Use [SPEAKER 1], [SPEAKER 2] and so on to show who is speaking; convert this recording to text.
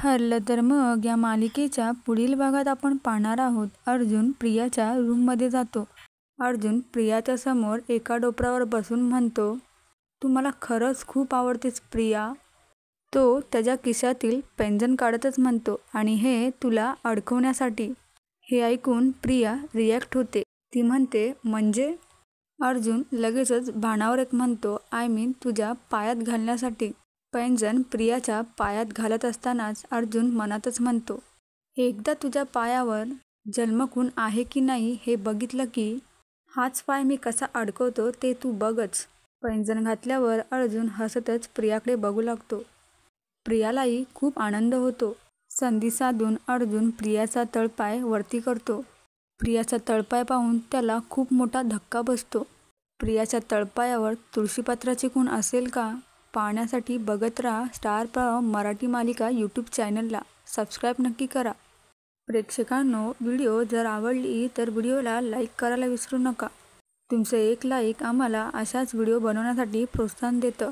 [SPEAKER 1] ठरलं तर मग या मालिकेच्या पुढील भागात आपण पाहणार आहोत अर्जुन प्रियाच्या रूममध्ये जातो. अर्जुन प्रियाच्या समोर एका डोपरावर बसून म्हणतो, तू मला खरंच खूप आवडतेस प्रिया. तो त्याच्या खिशातील पैंजण काढतच म्हणतो, आणि हे तुला अडकवण्यासाठी. हे ऐकून प्रिया रिॲक्ट होते. ती म्हणते, म्हणजे? अर्जुन लगेचच भानावर एक म्हणतो, आय मीन तुझ्या पायात घालण्यासाठी. पैंजण प्रियाच्या पायात घालत असतानाच अर्जुन मनातच म्हणतो, एकदा तुझ्या पायावर जन्मखून आहे की नाही हे बघितलं की हाच पाय मी कसा अडकवतो ते तू बघच. पैंजण घातल्यावर अर्जुन हसतच प्रियाकडे बघू लागतो. प्रियालाही खूप आनंद होतो. संधी साधून अर्जुन प्रियाचा तळपाय वरती करतो. प्रियाचा तळपाय पाहून त्याला खूप मोठा धक्का बसतो. प्रियाच्या तळपायावर तुळशीपत्राची खूण असेल का? पाहण्यासाठी बघत राहा स्टार प्रवाह मराठी मालिका यूट्यूब चॅनलला. सबस्क्राईब नक्की करा. प्रेक्षकांनो, व्हिडिओ जर आवडली तर व्हिडिओला लाईक करायला विसरू नका. तुमचे एक लाईक आम्हाला अशाच व्हिडिओ बनवण्यासाठी प्रोत्साहन देतं.